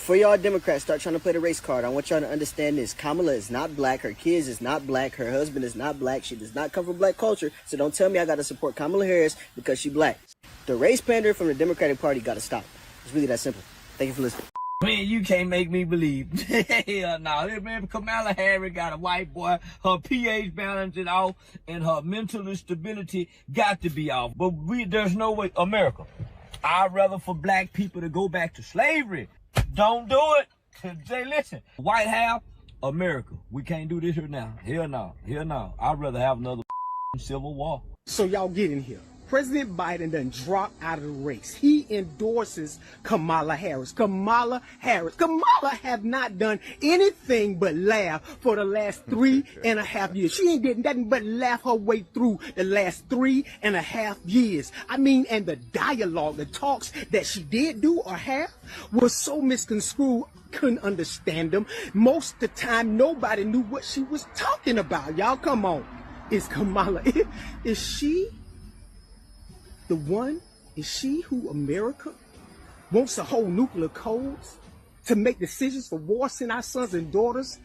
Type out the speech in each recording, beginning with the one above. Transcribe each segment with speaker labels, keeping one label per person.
Speaker 1: before y'all Democrats start trying to play the race card, I want y'all to understand this. Kamala is not black. Her kids is not black. Her husband is not black. She does not come from black culture. So don't tell me I got to support Kamala Harris because she black. The race pander from the Democratic Party got to stop. It's really that simple. Thank you for listening.
Speaker 2: Man, you can't make me believe. Hell no. Man, Kamala Harris got a white boy. Her pH balance is off, and her mental instability got to be off. But there's no way. America, I'd rather for black people to go back to slavery. Don't do it. Say, listen, White House, America, we can't do this here now. Hell no. Hell no. I'd rather have another civil war.
Speaker 3: So y'all get in here. President Biden done dropped out of the race. He endorses Kamala Harris. Kamala Harris. Kamala have not done anything but laugh for the last 3.5 years. She ain't did nothing but laugh her way through the last 3.5 years. I mean, and the dialogue, the talks that she did do or have was so misconstrued, couldn't understand them. Most of the time, nobody knew what she was talking about. Y'all, come on. Is Kamala, is she the one? Is she who America wants to hold nuclear codes to make decisions for war, send our sons and daughters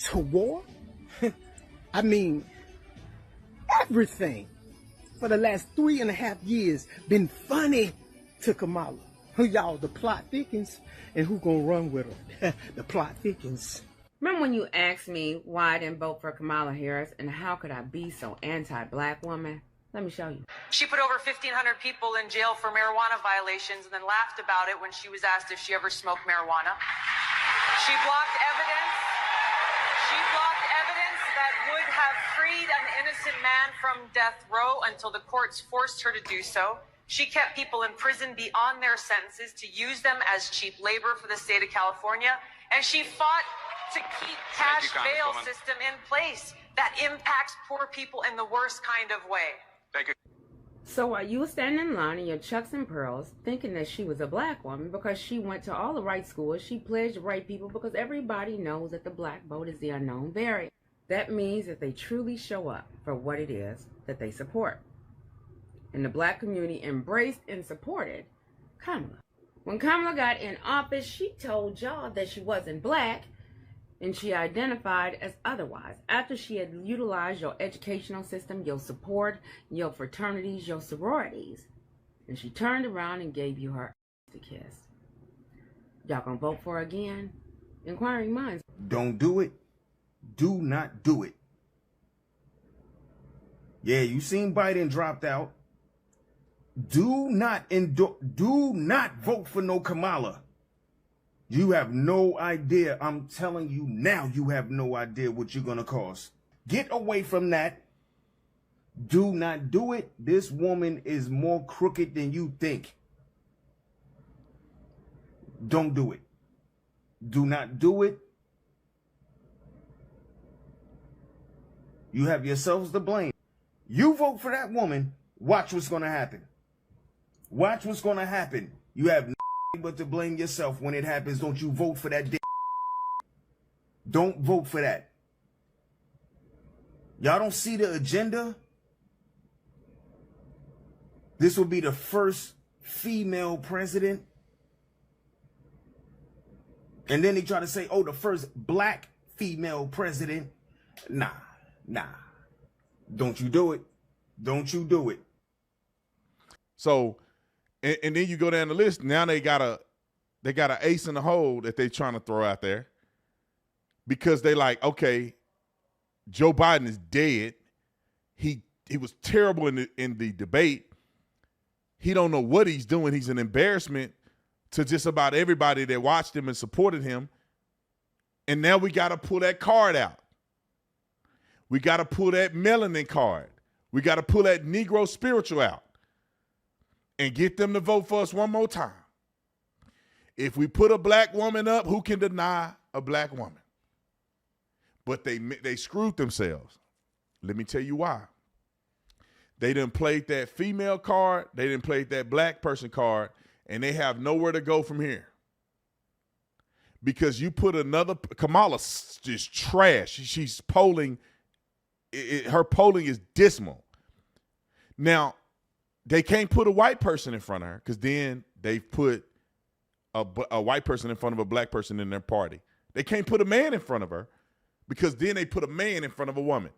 Speaker 3: to war? I mean, everything for the last 3.5 years been funny to Kamala. Y'all, the plot thickens, and who gonna run with her? The plot thickens.
Speaker 4: Remember when you asked me why I didn't vote for Kamala Harris and how could I be so anti-black woman? Let me show you.
Speaker 5: She put over 1,500 people in jail for marijuana violations and then laughed about it when she was asked if she ever smoked marijuana. She blocked evidence. She blocked evidence that would have freed an innocent man from death row until the courts forced her to do so. She kept people in prison beyond their sentences to use them as cheap labor for the state of California. And she fought to keep cash bail system in place that impacts poor people in the worst kind of way.
Speaker 6: Thank you.
Speaker 4: So while you were standing in line in your chucks and pearls thinking that she was a black woman because she went to all the right schools, she pledged to right people because everybody knows that the black vote is the unknown variant. That means that they truly show up for what it is that they support. And the black community embraced and supported Kamala. When Kamala got in office, she told y'all that she wasn't black and she identified as otherwise. After she had utilized your educational system, your support, your fraternities, your sororities, and she turned around and gave you her to kiss. Y'all gonna vote for her again? Inquiring minds.
Speaker 7: Don't do it. Do not do it. Yeah, you seen Biden dropped out. Do not vote for no Kamala. You have no idea. I'm telling you now, you have no idea what you're going to cause. Get away from that. Do not do it. This woman is more crooked than you think. Don't do it. Do not do it. You have yourselves to blame. You vote for that woman, watch what's going to happen. Watch what's going to happen. You have nothing but to blame yourself when it happens. Don't you vote for that. Don't vote for that. Y'all don't see the agenda? This will be the first female president. And then they try to say, oh, the first black female president. Nah. Don't you do it. Don't you do it.
Speaker 8: So, and then you go down the list. Now they got a ace in the hole that they trying to throw out there because they like, okay, Joe Biden is dead. He was terrible in the debate. He don't know what he's doing. He's an embarrassment to just about everybody that watched him and supported him. And now we got to pull that card out. We got to pull that melanin card. We got to pull that Negro spiritual out and get them to vote for us one more time. If we put a black woman up, who can deny a black woman? But they screwed themselves. Let me tell you why. They done played that female card. They done played that black person card, and they have nowhere to go from here. Because you put another, Kamala's just trash. She's polling. Her polling is dismal. Now, they can't put a white person in front of her because then they've put a white person in front of a black person in their party. They can't put a man in front of her because then they put a man in front of a woman.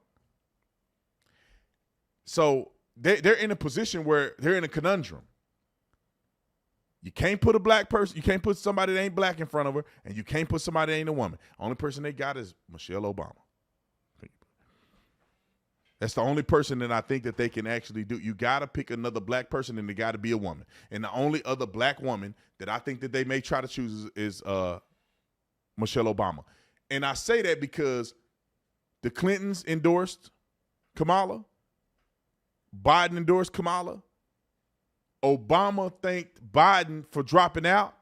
Speaker 8: So they're in a position where they're in a conundrum. You can't put a black person, you can't put somebody that ain't black in front of her, and you can't put somebody that ain't a woman. Only person they got is Michelle Obama. That's the only person that I think that they can actually do. You got to pick another black person, and they got to be a woman. And the only other black woman that I think that they may try to choose is Michelle Obama. And I say that because the Clintons endorsed Kamala. Biden endorsed Kamala. Obama thanked Biden for dropping out,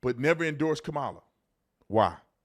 Speaker 8: but never endorsed Kamala. Why?